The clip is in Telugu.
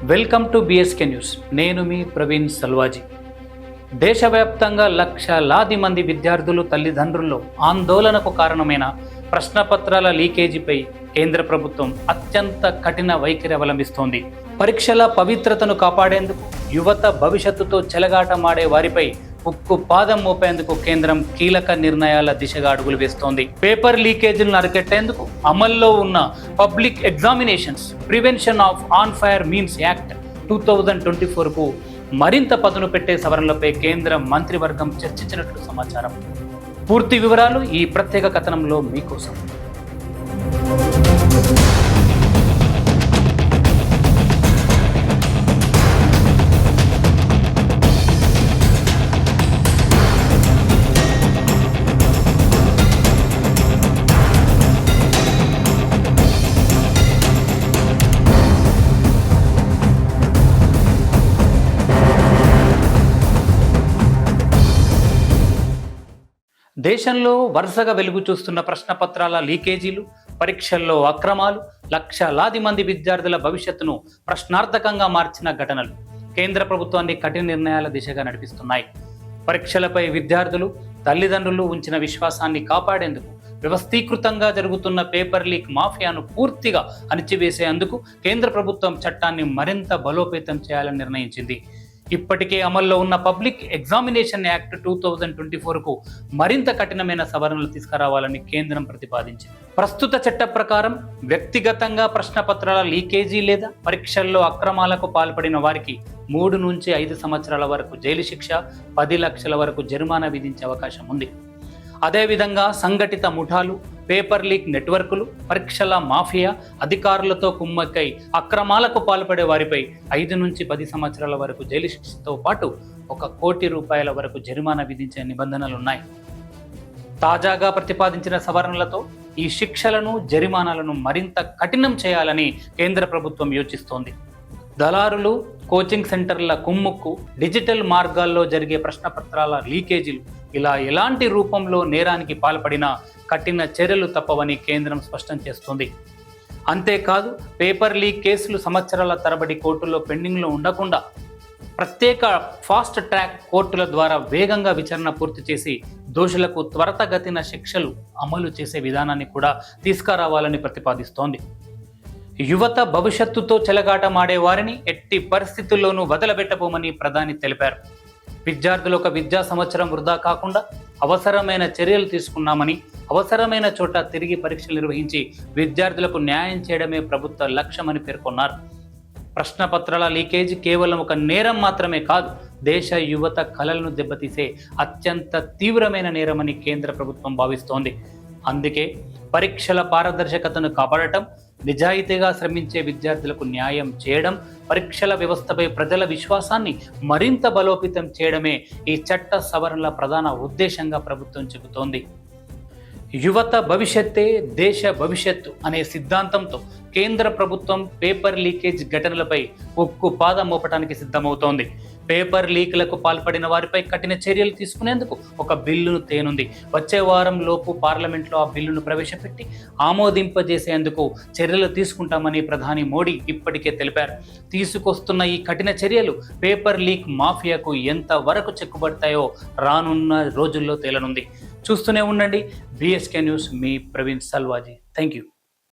Welcome to BSK news. నేను మీ ప్రవీణ్ సల్వాజీ. దేశవ్యాప్తంగా లక్షలాది మంది విద్యార్థులు తల్లిదండ్రుల్లో ఆందోళనకు కారణమైన ప్రశ్నపత్రాల లీకేజీపై కేంద్ర ప్రభుత్వం అత్యంత కఠిన వైఖరి అవలంబిస్తోంది. పరీక్షల పవిత్రతను కాపాడేందుకు, యువత భవిష్యత్తుతో చెలగాటమాడే వారిపై ఉక్కు పాదం మోపేందుకు కేంద్రం కీలక నిర్ణయాల దిశగా అడుగులు వేస్తోంది. పేపర్ లీకేజీలను అరికట్టేందుకు అమల్లో ఉన్న public examinations prevention of unfair means act 2024కు మరింత పదును పెట్టే సవరణలపై కేంద్ర మంత్రివర్గం చర్చించినట్లు సమాచారం. పూర్తి వివరాలు ఈ ప్రత్యేక కథనంలో మీకోసం. దేశంలో వరుసగా వెలుగు చూస్తున్న ప్రశ్నపత్రాల లీకేజీలు, పరీక్షల్లో అక్రమాలు, లక్షలాది మంది విద్యార్థుల భవిష్యత్తును ప్రశ్నార్థకంగా మార్చిన ఘటనలు కేంద్ర ప్రభుత్వాన్ని కఠిన నిర్ణయాల దిశగా నడిపిస్తున్నాయి. పరీక్షలపై విద్యార్థులు, తల్లిదండ్రులు ఉంచిన విశ్వాసాన్ని కాపాడేందుకు వ్యవస్థీకృతంగా జరుగుతున్న పేపర్ లీక్ మాఫియాను పూర్తిగా అణిచివేసేందుకు కేంద్ర ప్రభుత్వం చట్టాన్ని మరింత బలోపేతం చేయాలని నిర్ణయించింది. ఇప్పటికే అమల్లో ఉన్న పబ్లిక్ ఎగ్జామినేషన్ యాక్ట్ 2024కు మరింత కఠినమైన సవరణలు తీసుకురావాలని కేంద్రం ప్రతిపాదించింది. ప్రస్తుత చట్ట ప్రకారం వ్యక్తిగతంగా ప్రశ్నపత్రాల లీకేజీ లేదా పరీక్షల్లో అక్రమాలకు పాల్పడిన వారికి 3 నుంచి 5 సంవత్సరాల వరకు జైలు శిక్ష, 10 లక్షల వరకు జరిమానా విధించే అవకాశం ఉంది. అదేవిధంగా సంఘటిత ముఠాలు, పేపర్ లీక్ నెట్వర్కులు, పరీక్షల మాఫియా, అధికారులతో కుమ్మక్కై అక్రమాలకు పాల్పడే వారిపై 5 నుంచి 10 సంవత్సరాల వరకు జైలు శిక్షతో పాటు 1 కోటి రూపాయల వరకు జరిమానా విధించే నిబంధనలున్నాయి. తాజాగా ప్రతిపాదించిన సవరణలతో ఈ శిక్షలను, జరిమానాలను మరింత కఠినం చేయాలని కేంద్ర ప్రభుత్వం యోచిస్తోంది. దళారులు, కోచింగ్ సెంటర్ల కుమ్ముక్కు, డిజిటల్ మార్గాల్లో జరిగే ప్రశ్నపత్రాల లీకేజీలు ఇలా ఎలాంటి రూపంలో నేరానికి పాల్పడినా కఠిన చర్యలు తప్పవని కేంద్రం స్పష్టం చేస్తోంది. అంతేకాదు, పేపర్ లీక్ కేసులు సంవత్సరాల తరబడి కోర్టుల్లో పెండింగ్లో ఉండకుండా ప్రత్యేక ఫాస్ట్ ట్రాక్ కోర్టుల ద్వారా వేగంగా విచారణ పూర్తి చేసి దోషులకు త్వరితగతిన శిక్షలు అమలు చేసే విధానాన్ని కూడా తీసుకురావాలని ప్రతిపాదిస్తోంది. యువత భవిష్యత్తుతో చెలగాటమాడే వారిని ఎట్టి పరిస్థితుల్లోనూ వదలబెట్టబోమని ప్రధాని తెలిపారు. విద్యార్థులు ఒక విద్యా సంవత్సరం వృధా కాకుండా అవసరమైన చర్యలు తీసుకున్నామని, అవసరమైన చోట తిరిగి పరీక్షలు నిర్వహించి విద్యార్థులకు న్యాయం చేయడమే ప్రభుత్వ లక్ష్యమని పేర్కొన్నారు. ప్రశ్నపత్రాల లీకేజీ కేవలం ఒక నేరం మాత్రమే కాదు, దేశ యువత కలలను దెబ్బతీసే అత్యంత తీవ్రమైన నేరమని కేంద్ర ప్రభుత్వం భావిస్తోంది. అందుకే పరీక్షల పారదర్శకతను కాపాడటం, నిజాయితీగా శ్రమించే విద్యార్థులకు న్యాయం చేయడం, పరీక్షల వ్యవస్థపై ప్రజల విశ్వాసాన్ని మరింత బలోపేతం చేయడమే ఈ చట్ట సవరణల ప్రధాన ఉద్దేశంగా ప్రభుత్వం చెబుతోంది. యువత భవిష్యత్తే దేశ భవిష్యత్తు అనే సిద్ధాంతంతో కేంద్ర ప్రభుత్వం పేపర్ లీకేజ్ ఘటనలపై ఉక్కు పాదం మోపడానికి సిద్ధమవుతోంది. పేపర్ లీక్లకు పాల్పడిన వారిపై కఠిన చర్యలు తీసుకునేందుకు ఒక బిల్లును తేనుంది. వచ్చే వారం లోపు పార్లమెంట్లో ఆ బిల్లును ప్రవేశపెట్టి ఆమోదింపజేసేందుకు చర్యలు తీసుకుంటామని ప్రధాని మోడీ ఇప్పటికే తెలిపారు. తీసుకొస్తున్న ఈ కఠిన చర్యలు పేపర్ లీక్ మాఫియాకు ఎంత వరకు చెక్కుబడతాయో రానున్న రోజుల్లో తేలనుంది. చూస్తూనే ఉండండి బిఎస్కే న్యూస్. మీ ప్రవీణ్ సల్వాజీ. Thank you.